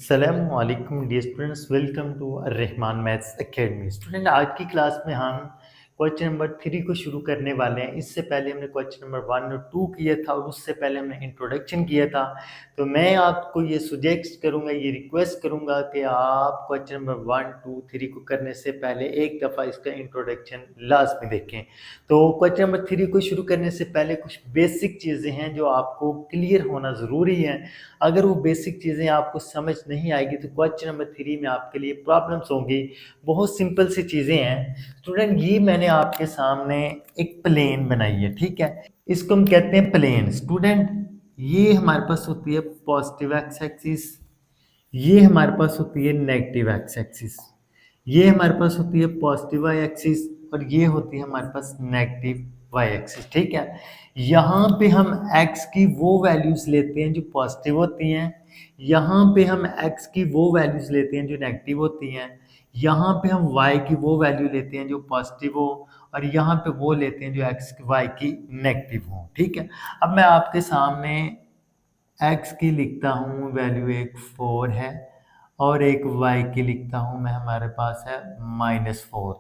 अस्सलामुअलैकुम dear students, welcome to Rahman maths academy. Student, आज की क्लास में हम क्वेश्चन नंबर 3 को शुरू करने वाले हैं। इससे पहले हमने क्वेश्चन नंबर 1 और 2 किया था और उससे पहले हमने इंट्रोडक्शन किया था। तो मैं आपको ये सजेस्ट करूंगा, ये रिक्वेस्ट करूंगा कि आप क्वेश्चन नंबर 1, 2, 3 को करने से पहले एक दफ़ा इसका इंट्रोडक्शन लाजमी देखें। तो क्वेश्चन नंबर 3 को शुरू करने से पहले कुछ बेसिक चीज़ें हैं जो आपको क्लियर होना ज़रूरी है। अगर वो बेसिक चीज़ें आपको समझ नहीं आएगी तो क्वेश्चन नंबर 3 में आपके लिए प्रॉब्लम्स होंगी। बहुत सिंपल सी चीज़ें हैं स्टूडेंट। ये मैंने आपके सामने एक प्लेन बनाई है, ठीक है। इसको हम कहते हैं प्लेन। स्टूडेंट, ये हमारे पास होती है पॉजिटिव एक्स एक्सिस, ये हमारे पास होती है नेगेटिव एक्स एक्सिस, ये हमारे पास होती है पॉजिटिव वाई एक्सिस और ये होती है हमारे पास नेगेटिव वाई एक्सिस, ठीक है। यहाँ पे हम x की वो वैल्यूज लेते हैं जो पॉजिटिव होती हैं, यहाँ पे हम x की वो वैल्यूज लेते हैं जो नेगेटिव होती हैं, यहाँ पे हम y की वो वैल्यू लेते हैं जो पॉजिटिव हो और यहाँ पे वो लेते हैं जो x y की नेगेटिव हो, ठीक है। अब मैं आपके सामने x की लिखता हूँ वैल्यू एक 4 है और एक y की लिखता हूँ मैं, हमारे पास है -4।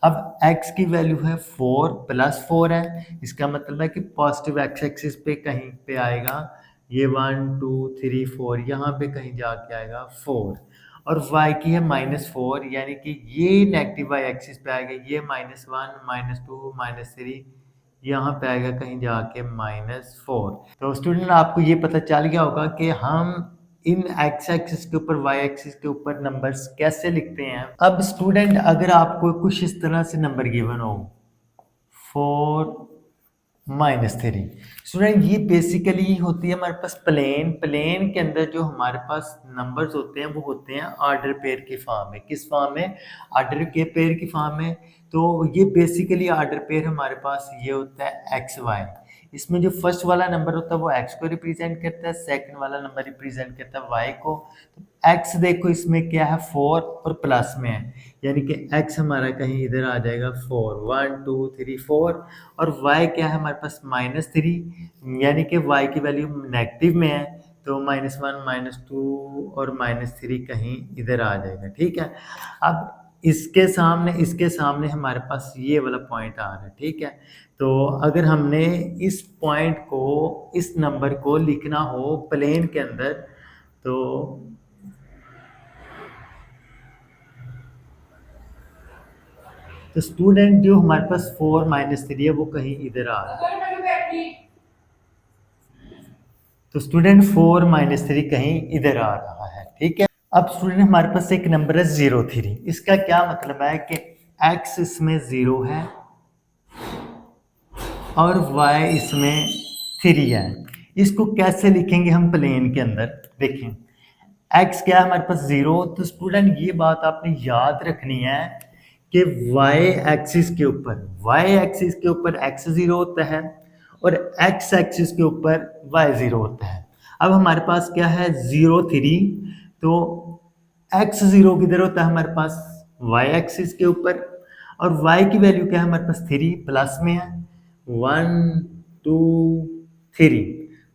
अब x की वैल्यू है 4 प्लस 4 है, इसका मतलब है कि पॉजिटिव एक्स एक्सिस पे कहीं पे आएगा ये 1 2 3 4, यहाँ पे कहीं जाके आएगा 4 और y की है -4, यानी कि ये नेगेटिव y एक्सिस पे आएगा, ये -1 -2 -3, यहाँ पे आएगा कहीं जाके -4। तो स्टूडेंट, आपको ये पता चल गया होगा कि हम इन एक्स एक्सिस के ऊपर वाई एक्सिस के ऊपर नंबर्स कैसे लिखते हैं। अब स्टूडेंट, अगर आपको कुछ इस तरह से नंबर गिवन हो 4 -3, स्टूडेंट ये बेसिकली होती है हमारे पास प्लेन। प्लेन के अंदर जो हमारे पास नंबर्स होते हैं वो होते हैं ऑर्डर पेयर की फॉर्म में। किस फॉर्म में? ऑर्डर के पेयर की फॉर्म में। तो ये बेसिकली ऑर्डर पेयर हमारे पास ये होता है एक्स वाई। इसमें जो फर्स्ट वाला नंबर होता है वो एक्स को रिप्रेजेंट करता है, सेकंड वाला नंबर रिप्रेजेंट करता है वाई को। तो एक्स देखो इसमें क्या है 4 और प्लस में है, यानी कि एक्स हमारा कहीं इधर आ जाएगा 4, 1 2 3 4 और y क्या है हमारे पास -3, यानी कि y की वैल्यू नेगेटिव में है, तो -1 -2 और -3 कहीं इधर आ जाएगा, ठीक है। अब इसके सामने हमारे पास ये वाला पॉइंट आ रहा है, ठीक है। तो अगर हमने इस पॉइंट को, इस नंबर को लिखना हो प्लेन के अंदर, तो स्टूडेंट जो हमारे पास 4 -3 है वो कहीं इधर आ रहा है। तो स्टूडेंट 4 -3 कहीं इधर आ रहा है, ठीक है। अब स्टूडेंट हमारे पास एक नंबर है 0 3। इसका क्या मतलब है कि x इसमें 0 है और y इसमें 3 है। इसको कैसे लिखेंगे हम प्लेन के अंदर? देखें, x क्या है हमारे पास 0, तो स्टूडेंट ये बात आपने याद रखनी है कि y एक्सिस के ऊपर x 0 होता है और x एक्सिस के ऊपर y 0 होता है। अब हमारे पास क्या है 0 3, तो x 0 किधर होता है हमारे पास? y एक्सिस के ऊपर, और y की वैल्यू क्या है हमारे पास 3 प्लस में है 1 2 3,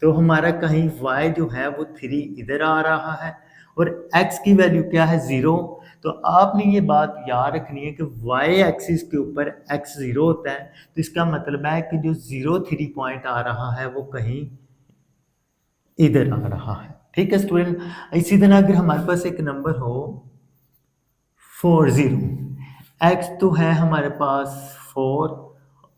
तो हमारा कहीं y जो है वो 3 इधर आ रहा है और x की वैल्यू क्या है 0। तो आपने ये बात याद रखनी है कि y एक्सिस के ऊपर x 0 होता है, तो इसका मतलब है कि जो 0 3 पॉइंट आ रहा है वो कहीं इधर आ रहा है, ठीक है स्टूडेंट। इसी तरह अगर हमारे पास एक नंबर हो 40, x तो है हमारे पास 4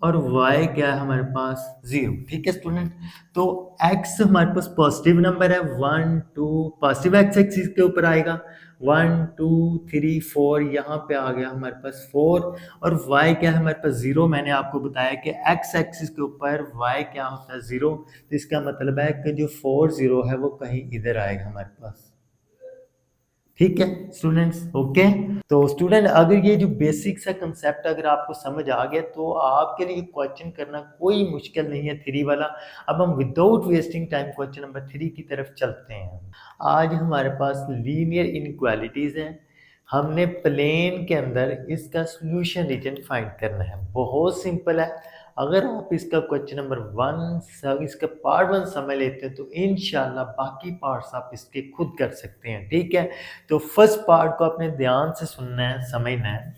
और y क्या है हमारे पास 0, ठीक है स्टूडेंट। तो x हमारे पास पॉजिटिव नंबर है, 1 2 पॉजिटिव x एक्सिस के ऊपर आएगा, 1 2 3 4, यहाँ पे आ गया हमारे पास 4 और y क्या है हमारे पास 0। मैंने आपको बताया कि x एक्सिस के ऊपर y क्या होता है 0, तो इसका मतलब है कि जो 4 0 है वो कहीं इधर आएगा हमारे पास, ठीक है स्टूडेंट्स। ओके, तो स्टूडेंट अगर ये जो बेसिक सा कंसेप्ट अगर आपको समझ आ गया तो आपके लिए क्वेश्चन करना कोई मुश्किल नहीं है 3 वाला। अब हम without wasting time question number 3 की तरफ चलते हैं। आज हमारे पास लीनियर इनइक्वालिटीज हैं, हमने प्लेन के अंदर इसका सोल्यूशन रीजन फाइंड करना है। बहुत सिंपल है, अगर आप इसका क्वेश्चन नंबर 1 इसका पार्ट 1 समझ लेते हैं तो इंशाल्लाह बाकी पार्ट्स आप इसके खुद कर सकते हैं, ठीक है। तो फर्स्ट पार्ट को आपने ध्यान से सुनना है, समझना है।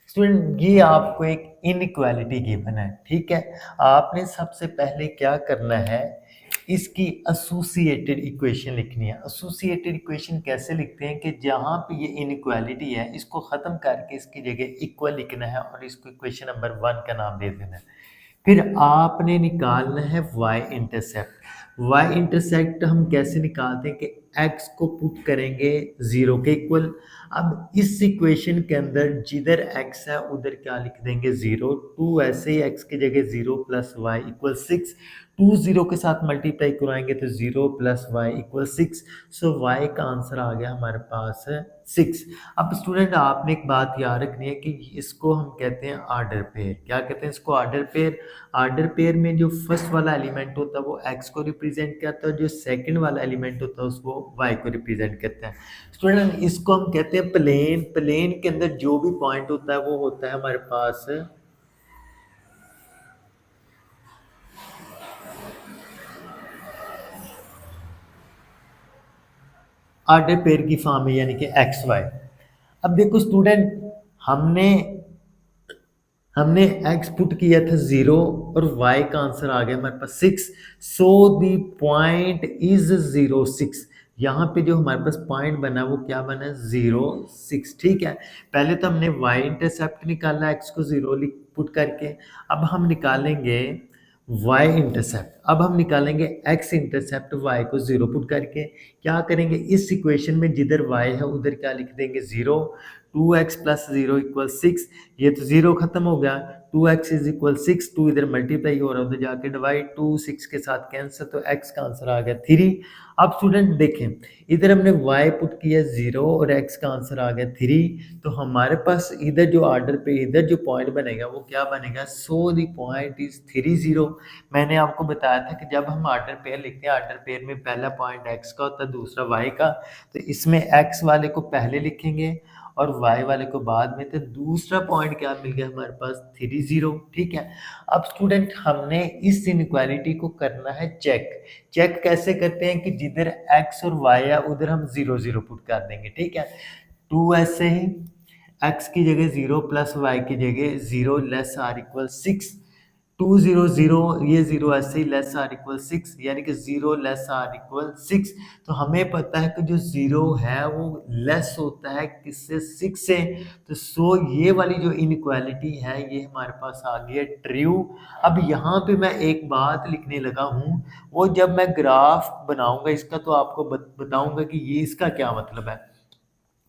स्टूडेंट, ये आपको एक इनइक्वालिटी गिवन है, ठीक है। आपने सबसे पहले क्या करना है, इसकी एसोसिएटेड इक्वेशन लिखनी है। एसोसिएटेड इक्वेशन कैसे लिखते हैं कि जहाँ पे ये इनइक्वालिटी है इसको ख़त्म करके इसकी जगह इक्वल लिखना है और इसको इक्वेशन नंबर 1 का नाम दे देना है। फिर आपने निकालना है y इंटरसेप्ट। y इंटरसेप्ट हम कैसे निकालते हैं कि x को पुट करेंगे 0 के इक्वल। अब इस इक्वेशन के अंदर जिधर x है उधर क्या लिख देंगे 0, 2 ऐसे ही x की जगह 0 प्लस वाई इक्वल 6, 2 0 के साथ मल्टीप्लाई कराएंगे तो 0 प्लस वाई इक्वल 6। सो y का आंसर आ गया हमारे पास है 6। अब स्टूडेंट आपने एक बात याद रखनी है कि इसको हम कहते हैं ऑर्डर पेयर। क्या कहते हैं इसको? Order pair. ऑर्डर पेयर में जो फर्स्ट वाला एलिमेंट होता है वो x को रिप्रेजेंट करता है, जो सेकंड वाला एलिमेंट होता है उसको y को रिप्रेजेंट करता है। स्टूडेंट इसको हम कहते हैं प्लेन। प्लेन के अंदर जो भी पॉइंट होता है वो होता है हमारे पास ऑर्डर पेयर की फॉर्म में, यानी कि एक्स वाई। अब देखो स्टूडेंट, हमने हमने x पुट किया था 0 और y का आंसर आ गया हमारे पास 6। So the point is 0 6। यहाँ पे जो हमारे पास पॉइंट बना वो क्या बना? 0 6, ठीक है। पहले तो हमने y इंटरसेप्ट निकाला x को 0 पुट करके। अब हम निकालेंगे y इंटरसेप्ट। अब हम निकालेंगे x इंटरसेप्ट y को 0 पुट करके। क्या करेंगे, इस इक्वेशन में जिधर y है उधर क्या लिख देंगे 0। 2x plus 0 equal 6। ये तो 0 खत्म हो गया। 2x इज इक्वल 6, 2 इधर मल्टीप्लाई हो रहा है उधर जाके डिवाइड, 2 6 के साथ कैंसिल, तो x का आंसर आ गया 3। अब स्टूडेंट देखें, इधर हमने y पुट किया 0 और x का आंसर आ गया 3। तो हमारे पास इधर जो ऑर्डर पे इधर जो पॉइंट बनेगा वो क्या बनेगा? So the point is 3 0। मैंने आपको बताया था कि जब हम ऑर्डर पेयर लिखते हैं, ऑर्डर पेयर में पहला पॉइंट x का होता है, दूसरा y का। तो इसमें x वाले को पहले लिखेंगे और y वाले को बाद में। तो दूसरा पॉइंट क्या मिल गया हमारे पास? 3 0, ठीक है। अब स्टूडेंट हमने इस इनक्वालिटी को करना है चेक। चेक कैसे करते हैं कि जिधर x और y है उधर हम 0 0 पुट कर देंगे, ठीक है। 2 ऐसे ही x की जगह 0 प्लस y की जगह 0 लेस आर इक्वल 6। 2 0 0, ये 0 ऐसे ही लेस आर इक्वल 6, यानी कि 0 लेस आर इक्वल 6। तो हमें पता है कि जो 0 है वो लेस होता है किससे? 6 से। तो सो ये वाली जो इनइक्वालिटी है ये हमारे पास आ गई है ट्रू। अब यहाँ पे मैं एक बात लिखने लगा हूँ, वो जब मैं ग्राफ बनाऊंगा इसका तो आपको बताऊंगा कि ये इसका क्या मतलब है।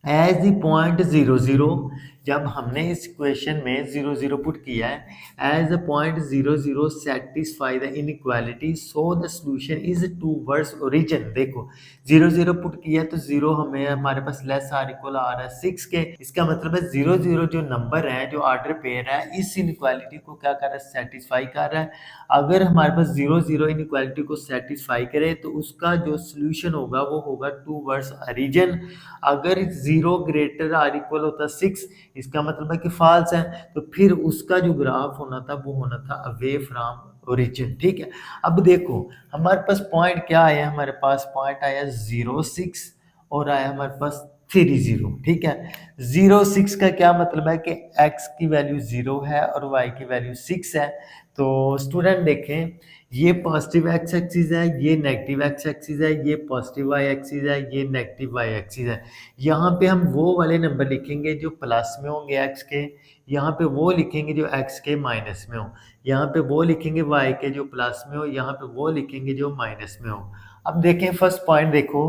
एज द पॉइंट 0 0, जब हमने इस इक्वेशन में 0 0 पुट किया है, as the point 0 0 satisfy the inequality, so the solution is towards origin. देखो 0 0 पुट किया तो 0 हमें हमारे पास लेस आर इक्वल आ रहा है 6 के। इसका मतलब है 0 0 जो नंबर है, जो ऑर्डर पेयर है, इस इनइक्वालिटी को क्या कर रहा है? सेटिस्फाई कर रहा है। अगर हमारे पास 0 0 इनइक्वालिटी को सेटिस्फाई करे तो उसका जो सोल्यूशन होगा वो होगा टूवर्ड्स ओरिजिन। अगर 0 ग्रेटर आर इक्वल होता 6, इसका मतलब है कि फॉल्स है, तो फिर उसका जो ग्राफ होना था वो होना था अवे फ्रॉम ओरिजिन, ठीक है। अब देखो हमारे पास पॉइंट क्या आया, हमारे पास पॉइंट आया 0 6 और आया हमारे पास 3 0, ठीक है। 0 6 का क्या मतलब है कि x की वैल्यू 0 है और y की वैल्यू 6 है। तो स्टूडेंट देखें, ये पॉजिटिव एक्स एक्सिस है, ये नेगेटिव एक्स एक्सिस है, ये पॉजिटिव वाई एक्सिस है, ये नेगेटिव वाई एक्सिस है। यहाँ पे हम वो वाले नंबर लिखेंगे जो प्लस में होंगे एक्स के, यहाँ पे वो लिखेंगे जो एक्स के माइनस में हो, यहाँ पे वो लिखेंगे वाई के जो प्लस में हो, यहाँ पे वो लिखेंगे जो माइनस में हो। अब देखें फर्स्ट पॉइंट, देखो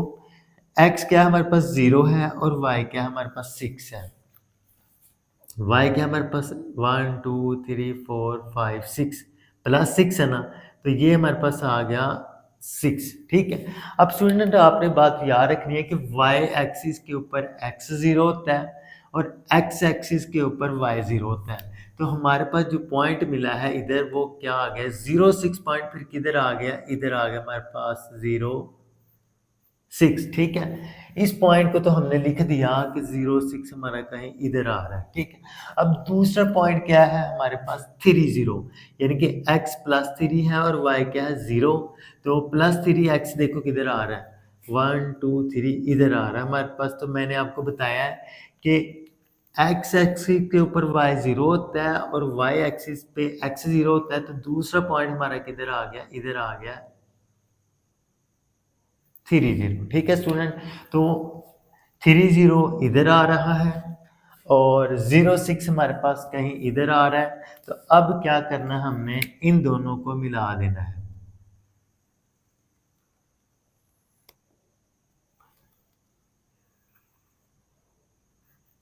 एक्स क्या हमारे पास 0 है और वाई क्या हमारे पास 6 है। वाई क्या हमारे पास 1 2 3 4 5 6 प्लस 6 है ना, तो ये हमारे पास आ गया 6, ठीक है। अब स्टूडेंट आपने बात याद रखनी है कि वाई एक्सिस के ऊपर एक्स 0 होता है और एक्स एक्सिस के ऊपर वाई 0 होता है। तो हमारे पास जो पॉइंट मिला है इधर वो क्या आ गया 0 6 पॉइंट, फिर किधर आ गया? इधर आ गया हमारे पास 0 6, ठीक है। इस पॉइंट को तो हमने लिख दिया कि 0 6 हमारा कहीं इधर आ रहा है, ठीक है। अब दूसरा पॉइंट क्या है हमारे पास, 3 0, यानी कि x +3 है और y क्या है 0। तो +3 x देखो किधर आ रहा है, 1 2 3 इधर आ रहा है हमारे पास। तो मैंने आपको बताया है कि x एक्सिस के ऊपर y 0 होता है और y एक्सिस पे x 0 होता है। तो दूसरा पॉइंट हमारा किधर आ गया, इधर आ गया 3 0, ठीक है स्टूडेंट। तो 3 0 इधर आ रहा है और 0 6 हमारे पास कहीं इधर आ रहा है। तो अब क्या करना है, हमने इन दोनों को मिला देना है।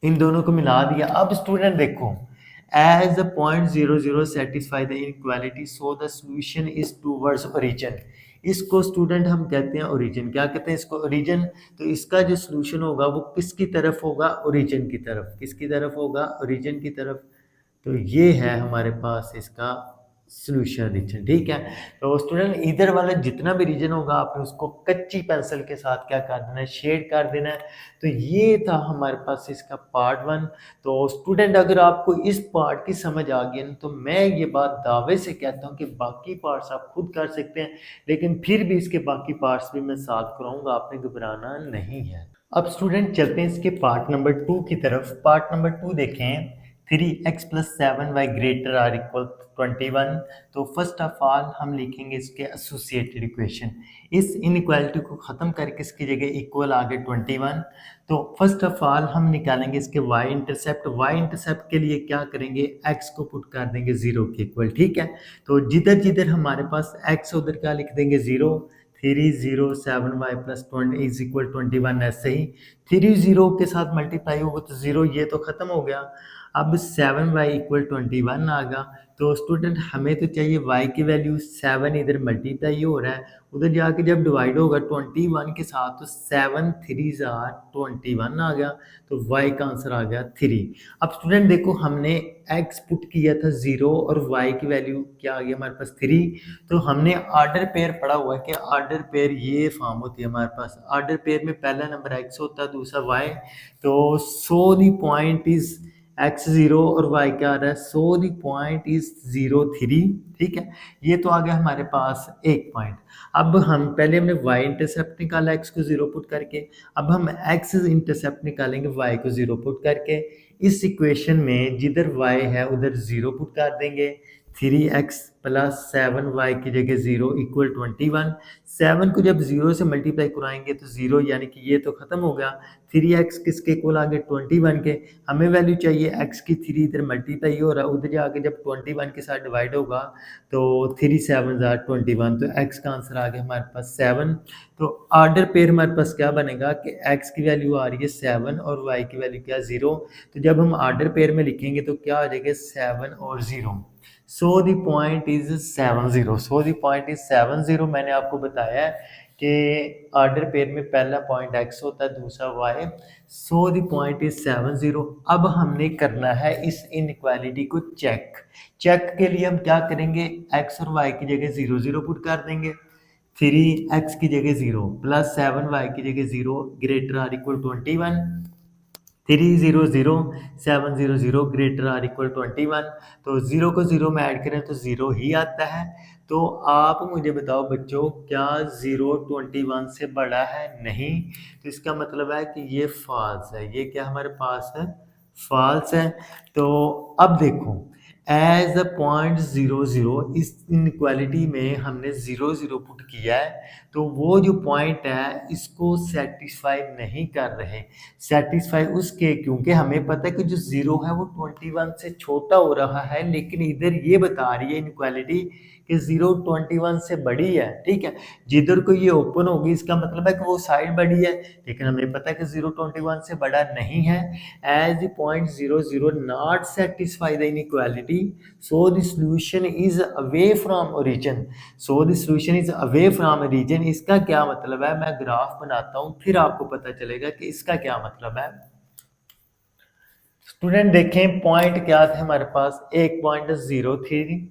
इन दोनों को मिला दिया। अब स्टूडेंट देखो, as the point 0 0 satisfy the inequality so the solution is towards origin. इसको स्टूडेंट हम कहते हैं ओरिजिन। क्या कहते हैं इसको, ओरिजिन। तो इसका जो सोल्यूशन होगा वो किसकी तरफ होगा, ओरिजिन की तरफ। किसकी तरफ होगा, ओरिजिन की तरफ। तो ये है हमारे पास इसका सॉल्यूशन रीजन, ठीक है। तो स्टूडेंट इधर वाला जितना भी रीजन होगा आपने उसको कच्ची पेंसिल के साथ क्या कर देना है, शेड कर देना है। तो ये था हमारे पास इसका पार्ट 1। तो स्टूडेंट अगर आपको इस पार्ट की समझ आ गई ना, तो मैं ये बात दावे से कहता हूँ कि बाकी पार्ट्स आप खुद कर सकते हैं, लेकिन फिर भी इसके बाकी पार्ट्स भी मैं साथ कराऊंगा, आपने घबराना नहीं है। अब स्टूडेंट चलते हैं इसके पार्ट नंबर 2 की तरफ। पार्ट नंबर 2 देखें, 3x + 7y greater or equal 21। तो फर्स्ट ऑफ ऑल हम लिखेंगे इसके एसोसिएटेड इक्वेशन। इस इनइक्वालिटी को ख़त्म करके इसकी जगह इक्वल आ गए 21। तो फर्स्ट ऑफ ऑल हम निकालेंगे इसके y इंटरसेप्ट। y इंटरसेप्ट के लिए क्या करेंगे, x को पुट कर देंगे 0 के इक्वल, ठीक है। तो जिधर जिधर हमारे पास x उधर क्या लिख देंगे 0। 3 0 7y + 20 इज इक्वल 21। ऐसे ही 3 0 के साथ मल्टीप्लाई होगा तो 0 ये तो ख़त्म हो गया। अब 7y = 21 आ गया। तो स्टूडेंट हमें तो चाहिए y की वैल्यू। 7 इधर मल्टीप्लाई हो रहा है, उधर जाके जब डिवाइड होगा 21 के साथ तो 7 3 21 आ गया। तो y का आंसर आ गया 3। अब स्टूडेंट देखो, हमने x पुट किया था 0 और y की वैल्यू क्या आ गई हमारे पास 3। तो हमने ऑर्डर पेयर पढ़ा हुआ है कि ऑर्डर पेयर ये फॉर्म होती है हमारे पास। ऑर्डर पेयर में पहला नंबर x होता है, दूसरा y। तो so the point is x 0 और y क्या आ रहा है, सो द पॉइंट इज 0 3, ठीक है। ये तो आ गया हमारे पास एक पॉइंट। अब हम पहले हमने y इंटरसेप्ट निकाला x को 0 पुट करके। अब हम x इंटरसेप्ट निकालेंगे y को 0 पुट करके। इस इक्वेशन में जिधर y है उधर 0 पुट कर देंगे। 3x + 7y की जगह 0 = 21। 7 को जब 0 से मल्टीप्लाई कराएंगे तो 0, यानी कि ये तो खत्म हो गया। 3x किसके इक्वल आ गए, 21 के। हमें वैल्यू चाहिए x की। 3 इधर मल्टीप्लाई हो रहा है, उधर जाके जब 21 के साथ डिवाइड होगा तो 3 7 21। तो x का आंसर आ गया हमारे पास 7। तो ऑर्डर पेयर हमारे पास क्या बनेगा कि x की वैल्यू आ रही है 7 और y की वैल्यू क्या 0। तो जब हम ऑर्डर पेयर में लिखेंगे तो क्या आ जाएगा 7 और 0। So the point is 7 0। So the point is 7 0। मैंने आपको बताया है कि ऑर्डर पेयर में पहला पॉइंट x होता है, दूसरा y। So the point is 7 0। अब हमने करना है इस इनइक्वालिटी को चेक। चेक के लिए हम क्या करेंगे, x और y की जगह 0 0 पुट कर देंगे। 3x की जगह 0 + 7y की जगह 0 greater or equal 21। 3 0 0 7 0 0 greater or equal 21। तो 0 को 0 में ऐड करें तो 0 ही आता है। तो आप मुझे बताओ बच्चों, क्या 0 21 से बड़ा है? नहीं। तो इसका मतलब है कि ये फॉल्स है। ये क्या हमारे पास है, फॉल्स है। तो अब देखो, एज अ पॉइंट 0 0 इस इनक्वालिटी में हमने 0 0 पुट किया है। तो वो जो पॉइंट है इसको सेटिस्फाई नहीं कर रहे। सेटिस्फाई उसके, क्योंकि हमें पता है कि जो 0 है वो 21 से छोटा हो रहा है, लेकिन इधर ये बता रही है इनक्वालिटी कि 0 21 से बड़ी है, ठीक है। जिधर को ये ओपन होगी इसका मतलब है कि वो साइड बड़ी है, लेकिन हमें पता है कि 0 21 से बड़ा नहीं है। As the point 0 0 not satisfy the inequality, so the solution is away from origin. So the solution is away from origin. इसका क्या मतलब है, मैं ग्राफ बनाता हूँ फिर आपको पता चलेगा कि इसका क्या मतलब है। स्टूडेंट देखें, पॉइंट क्या थे हमारे पास, एक पॉइंट 0 3,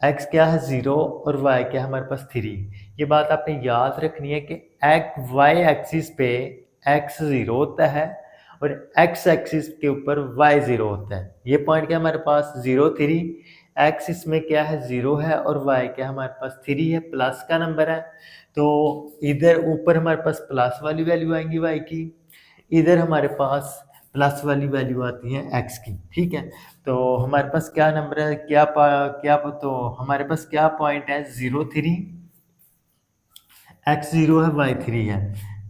x क्या है 0 और y क्या है हमारे पास 3। ये बात आपने याद रखनी है कि वाई एक्सिस पे x 0 होता है और x एक्सिस के ऊपर y 0 होता है। ये पॉइंट क्या हमारे पास 0 3, x इसमें क्या है 0 है और y क्या हमारे पास 3 है, प्लस का नंबर है। तो इधर ऊपर हमारे पास प्लस वाली वैल्यू आएंगी y की, इधर हमारे पास प्लस वाली वैल्यू आती है x की। ठीक है, तो हमारे पास क्या नंबर है, तो हमारे पास क्या पॉइंट है 0 3, x 0 है y 3 है।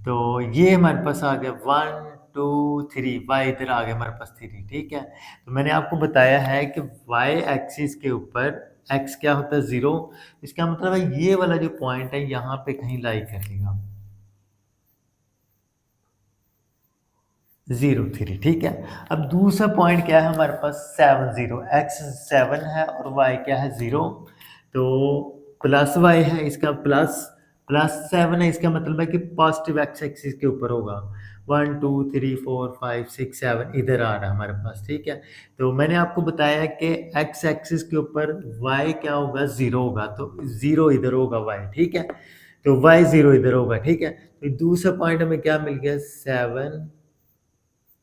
तो ये हमारे पास आ गया 1 2 3, y इधर आ गया हमारे पास 3। ठीक है, तो मैंने आपको बताया है कि y एक्सिस के ऊपर x क्या होता है 0, इसका मतलब है ये वाला जो पॉइंट है यहाँ पे कहीं लाई करेगा 0 3। ठीक है, अब दूसरा पॉइंट क्या है हमारे पास 7 0, x 7 है और y क्या है 0। तो प्लस y है, इसका प्लस प्लस 7 है, इसका मतलब है कि पॉजिटिव x एक्सिस के ऊपर होगा। 1 2 3 4 5 6 7 इधर आ रहा है हमारे पास। ठीक है, तो मैंने आपको बताया कि x एक्सिस के ऊपर y क्या होगा 0 होगा, तो 0 इधर होगा y। ठीक है, तो y 0 इधर होगा। ठीक है, तो दूसरा पॉइंट हमें क्या मिल गया 7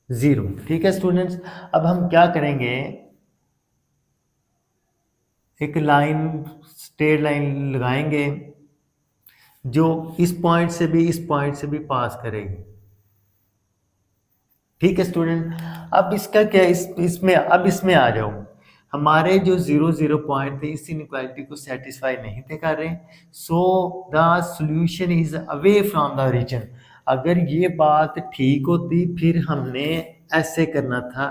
0। ठीक है स्टूडेंट्स, अब हम क्या करेंगे, एक लाइन स्ट्रेट लाइन लगाएंगे जो इस पॉइंट से भी इस पॉइंट से भी पास करेगी। ठीक है स्टूडेंट, अब इसका क्या इसमें आ जाओ। हमारे जो 0 0 पॉइंट थे इस इनइक्वालिटी को सेटिस्फाई नहीं थे कर रहे, सो the solution is away from the origin. अगर ये बात ठीक होती फिर हमने ऐसे करना था,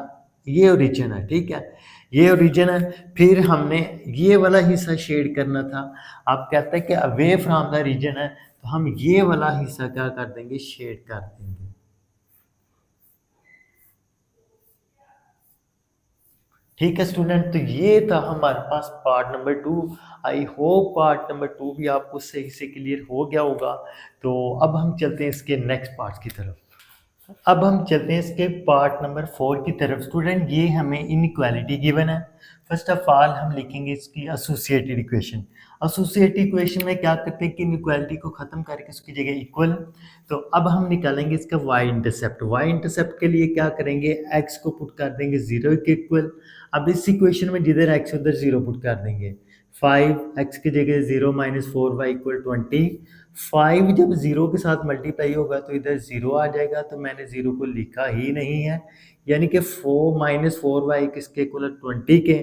ये ओरिजिन है। ठीक है, ये ओरिजिन है, फिर हमने ये वाला हिस्सा शेड करना था। आप कहते हैं कि अवे फ्रॉम द रीजन है, तो हम ये वाला हिस्सा क्या कर देंगे, शेड कर देंगे। ठीक है स्टूडेंट, तो ये था हमारे पास part number 2। I hope part number 2 भी आपको सही से क्लियर हो गया होगा। तो अब हम चलते हैं इसके नेक्स्ट पार्ट की तरफ। अब हम चलते हैं इसके पार्ट नंबर 4 की तरफ। स्टूडेंट, ये हमें इनइक्वालिटी गिवन है। फर्स्ट ऑफ ऑल हम लिखेंगे इसकी एसोसिएटेड इक्वेशन। एसोसिएटेड इक्वेशन में क्या करते हैं कि इनइक्वालिटी को खत्म करके उसकी जगह इक्वल। तो अब हम निकालेंगे इसका वाई इंटरसेप्ट। वाई इंटरसेप्ट के लिए क्या करेंगे, एक्स को पुट कर देंगे 0 के इक्वल। अब इस इक्वेशन में जिधर एक्स उधर 0 पुट कर देंगे। 5 एक्स की जगह 0 माइनस 4 वाई इक्वल 20। 5 जब 0 के साथ मल्टीप्लाई होगा तो इधर 0 आ जाएगा, तो मैंने 0 को लिखा ही नहीं है, यानी कि 4 माइनस 4 वाई किसके इक्वल 20 के।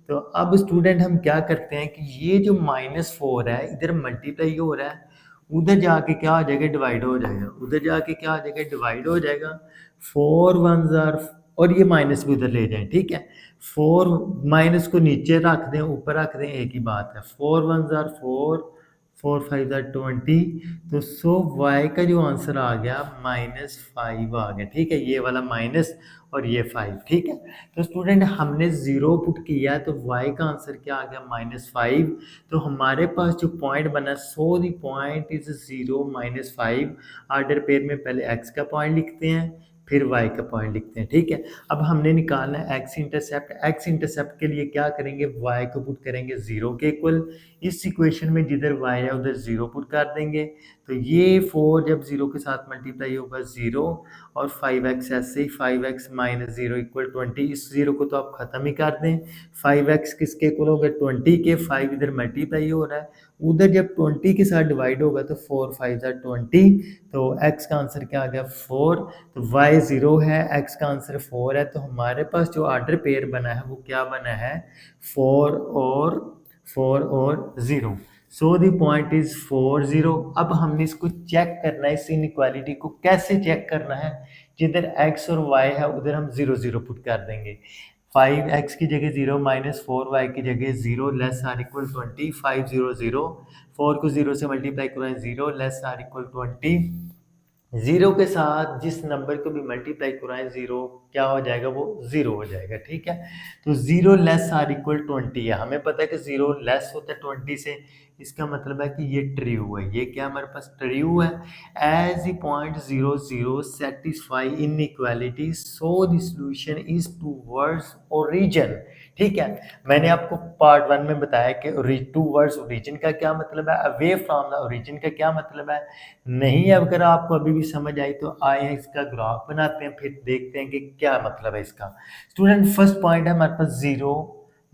तो अब स्टूडेंट हम क्या करते हैं कि ये जो -4 है इधर मल्टीप्लाई हो रहा है, उधर जाके क्या हो जाएगा, डिवाइड हो जाएगा। उधर जाके क्या हो जाएगा, डिवाइड हो जाएगा। 4 1 जार, और ये माइनस भी उधर ले जाएं। ठीक है, 4 माइनस को नीचे रख दें, ऊपर रख दें, एक ही बात है। 4 1 जार 4, 4 5 जार 20। तो सो वाई का जो आंसर आ गया -5 आ गया। ठीक है, ये वाला माइनस और ये 5। ठीक है, तो स्टूडेंट हमने 0 पुट किया तो वाई का आंसर क्या आ गया -5। तो हमारे पास जो पॉइंट बना, so the point is 0 -5। Order pair में पहले एक्स का पॉइंट लिखते हैं फिर y का पॉइंट लिखते हैं। ठीक है, अब हमने निकालना है x इंटरसेप्ट। x इंटरसेप्ट के लिए क्या करेंगे, y को पुट करेंगे 0 के इक्वल। इस इक्वेशन में जिधर y है उधर 0 पुट कर देंगे। तो ये 4 जब 0 के साथ मल्टीप्लाई होगा 0, और 5x ऐसे ही 5x माइनस 0 इक्वल 20। इस 0 को तो आप ख़त्म ही कर दें। 5x किसके इक्वल होगा 20 के। 5 इधर मल्टीप्लाई हो रहा है, उधर जब 20 के साथ डिवाइड होगा तो 4 5 20। तो x का आंसर क्या आ गया 4। तो y 0 है, x का आंसर 4 है। तो हमारे पास जो ऑर्डर पेयर बना है वो क्या बना है, 4 और 0। So the point is 4 0। अब हमने इसको चेक करना है, इस इनइक्वालिटी को कैसे चेक करना है, जिधर x और y है उधर हम 0 0 पुट कर देंगे। 5x की जगह 0 माइनस 4y की जगह 0 लेस आर इक्वल 20। 5 0 0, 4 को 0 से मल्टीप्लाई करें 0 लेस आर इक्वल 20। 0 के साथ जिस नंबर को भी मल्टीप्लाई कराएं 0 क्या हो जाएगा, वो 0 हो जाएगा। ठीक है, तो 0 लेस आर इक्वल 20 है। हमें पता है कि 0 लेस होता है 20 से, इसका मतलब है कि ये ट्रू है। ये क्या हमारे पास ट्रू है। As a point 0 0 satisfy inequality, so the solution is towards origin. ठीक है। मैंने आपको पार्ट 1 में बताया कि टूवर्ड्स ओरिजिन का क्या मतलब है, अवे फ्रॉम द ओरिजिन का क्या मतलब है। नहीं, अगर आपको अभी भी समझ आई तो आए इसका ग्राफ बनाते हैं, फिर देखते हैं कि क्या मतलब है इसका। स्टूडेंट फर्स्ट पॉइंट है हमारे पास 0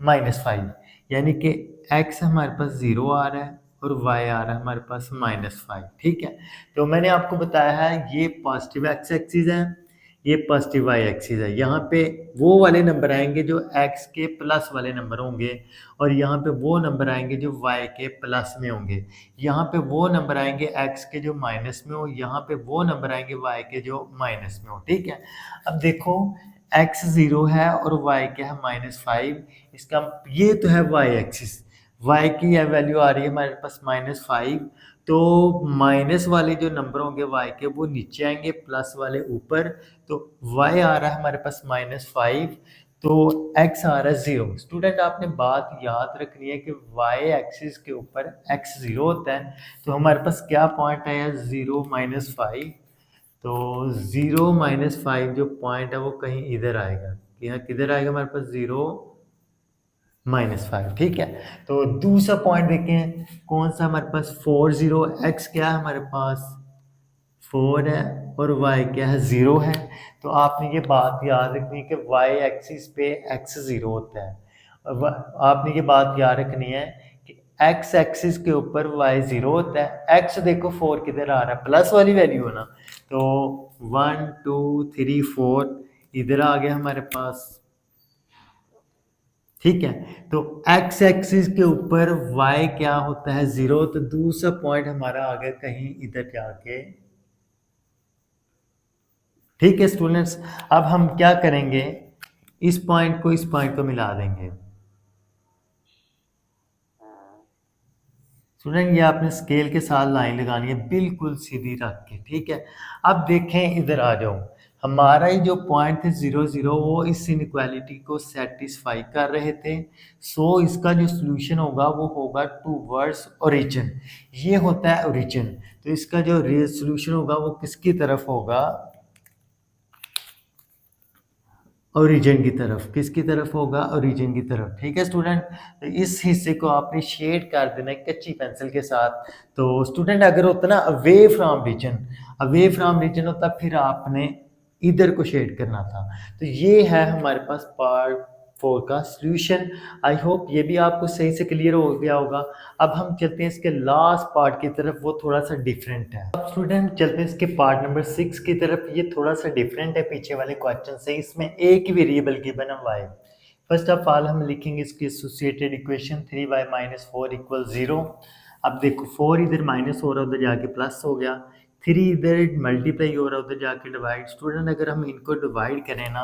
-5, यानी कि x हमारे पास 0 आ रहा है और y आ रहा है हमारे पास -5। ठीक है, तो मैंने आपको बताया है ये पॉजिटिव एक्स एक्सिस है, ये पॉजिटिव वाई एक्सिस है। यहाँ पे वो वाले नंबर आएंगे जो x के प्लस वाले नंबर होंगे, और यहाँ पे वो नंबर आएंगे जो y के प्लस में होंगे। यहाँ पे वो नंबर आएंगे x के जो माइनस में हो, यहाँ पे वो नंबर आएंगे y के जो माइनस में हो। ठीक है, अब देखो x 0 है और y क्या है -5, इसका ये तो है y एक्सिस, y की यह वैल्यू आ रही है हमारे पास -5, तो माइनस वाले जो नंबर होंगे y के वो नीचे आएंगे, प्लस वाले ऊपर। तो y आ रहा है हमारे पास -5, तो x आ रहा है 0। स्टूडेंट आपने बात याद रखनी है कि y एक्सिस के ऊपर x 0 होता है, तो हमारे पास क्या पॉइंट आया 0 -5, तो 0 -5 जो पॉइंट है वो कहीं इधर आएगा। यहाँ किधर आएगा हमारे पास 0 -5। ठीक है, तो दूसरा पॉइंट देखें कौन सा हमारे पास 4 0, x क्या है हमारे पास 4 है और y क्या है 0 है। तो आपने ये बात याद रखनी है कि y एक्सिस पे x 0 होता है, और आपने ये बात याद रखनी है कि x एक्सिस के ऊपर y 0 होता है। x देखो 4 किधर आ रहा है, प्लस वाली वैल्यू है ना, तो 1 2 3 4 इधर आ गया हमारे पास। ठीक है, तो x एक्सिस के ऊपर y क्या होता है 0, तो दूसरा पॉइंट हमारा आ गया कहीं इधर जाके। ठीक है स्टूडेंट्स, अब हम क्या करेंगे, इस पॉइंट को इस पॉइंट को मिला देंगे। स्टूडेंट ये आपने स्केल के साथ लाइन लगानी है बिल्कुल सीधी रख के। ठीक है, अब देखें इधर आ जाओ, हमारा ही जो पॉइंट थे 0 0 वो इस इनइक्वालिटी को सेटिस्फाई कर रहे थे। सो इसका जो सोल्यूशन होगा वो होगा टूवर्ड्स ओरिजिन, ये होता है ओरिजिन। तो इसका जो सोल्यूशन होगा वो किसकी तरफ होगा, ओरिजिन की तरफ। किसकी तरफ होगा, ओरिजिन की तरफ। ठीक है स्टूडेंट, तो इस हिस्से को आपने शेड कर देना है कच्ची पेंसिल के साथ। तो स्टूडेंट अगर होता ना away from region, away from region होता फिर आपने इधर को शेड करना था। तो ये है हमारे पास पार्ट 4 का सॉल्यूशन। आई होप ये भी आपको सही से क्लियर हो गया होगा। अब हम चलते हैं इसके लास्ट पार्ट की तरफ, वो थोड़ा सा डिफरेंट है। अब स्टूडेंट चलते हैं इसके पार्ट नंबर 6 की तरफ। ये थोड़ा सा डिफरेंट है पीछे वाले क्वेश्चन से, इसमें एक ही वेरिएबल गिवन है y। फर्स्ट ऑफ ऑल हम लिखेंगे इसकी एसोसिएटेड इक्वेशन 3y - 4 = 0। अब देखो 4 इधर माइनस हो रहा है, उधर जाके प्लस हो गया, 3 इधर मल्टीप्लाई हो रहा है, उधर जाके डिवाइड। स्टूडेंट अगर हम इनको डिवाइड करें ना,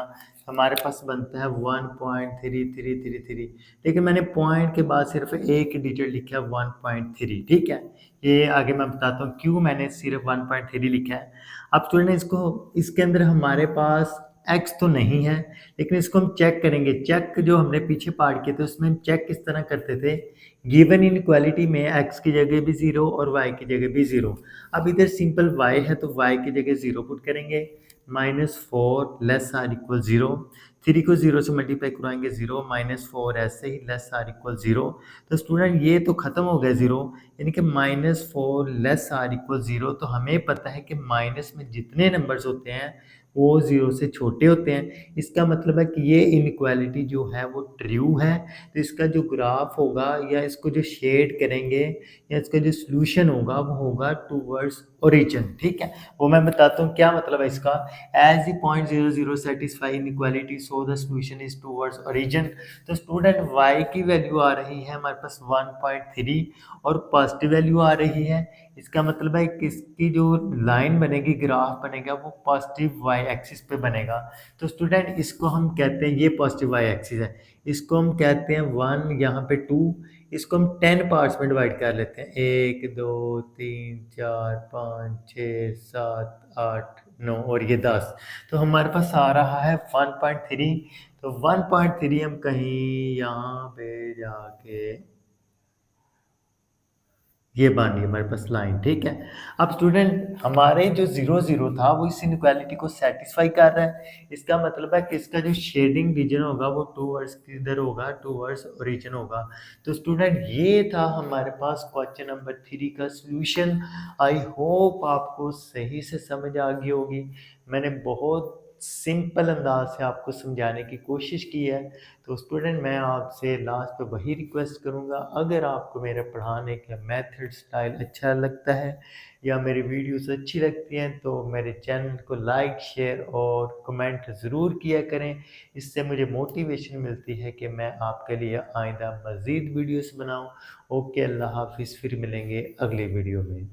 हमारे पास बनता है 1.3333, लेकिन मैंने पॉइंट के बाद सिर्फ एक डिजिट लिखा है 1.3। ठीक है, ये आगे मैं बताता हूँ क्यों मैंने सिर्फ 1.3 लिखा है। अब स्टूडेंट इसको, इसके अंदर हमारे पास x तो नहीं है, लेकिन इसको हम चेक करेंगे। चेक जो हमने पीछे पार्ट किए थे उसमें हम चेक किस तरह करते थे, गिवन इनइक्वालिटी में x की जगह भी 0 और y की जगह भी 0। अब इधर सिंपल y है तो y की जगह 0 पुट करेंगे, -4 लेस आर इक्वल 0, 3 को 0 से मल्टीप्लाई कराएंगे 0, -4 ऐसे ही लेस आर इक्वल 0। तो स्टूडेंट ये तो खत्म हो गया 0, यानी कि -4 लेस आर इक्वल 0। तो हमें पता है कि माइनस में जितने नंबर्स होते हैं वो 0 से छोटे होते हैं। इसका मतलब है कि ये इनइक्वालिटी जो है वो ट्रू है। तो इसका जो ग्राफ होगा या इसको जो शेड करेंगे या इसका जो सोल्यूशन होगा वो होगा टूवर्ड्स ओरिजिन। ठीक है, वो मैं बताता हूँ क्या मतलब है इसका। As the point 0 0 satisfy inequality so the solution is towards origin. तो स्टूडेंट y की वैल्यू आ रही है हमारे पास 1.3 और पॉजिटिव वैल्यू आ रही है। इसका मतलब है कि इसकी जो लाइन बनेगी, ग्राफ बनेगा, वो पॉजिटिव y एक्सिस पे बनेगा। तो स्टूडेंट इसको हम कहते हैं, ये पॉजिटिव y एक्सिस है, इसको हम कहते हैं 1, यहाँ पे 2। इसको हम 10 पार्ट्स में डिवाइड कर लेते हैं, 1 2 3 4 5 6 7 8 9 और ये 10। तो हमारे पास आ रहा है 1.3। तो 1.3 हम कहीं यहाँ पे जाके ये बन गई हमारे पास लाइन, ठीक है। अब स्टूडेंट हमारे जो 0 0 था वो इस इनइक्वालिटी को सेटिस्फाई कर रहा है। इसका मतलब है कि इसका जो शेडिंग रीजन होगा वो टूवर्ड्स किधर होगा, टूवर्ड्स ओरिजिन होगा। तो स्टूडेंट ये था हमारे पास क्वेश्चन नंबर 3 का सॉल्यूशन। आई होप आपको सही से समझ आ गई होगी। मैंने बहुत सिंपल अंदाज से आपको समझाने की कोशिश की है। तो स्टूडेंट मैं आपसे लास्ट पे वही रिक्वेस्ट करूँगा, अगर आपको मेरे पढ़ाने का मेथड स्टाइल अच्छा लगता है या मेरी वीडियोस अच्छी लगती हैं तो मेरे चैनल को लाइक शेयर और कमेंट ज़रूर किया करें। इससे मुझे मोटिवेशन मिलती है कि मैं आपके लिए आइंदा मज़ीद वीडियोस बनाऊं। ओके, अल्लाह हाफिज़, फिर मिलेंगे अगली वीडियो में।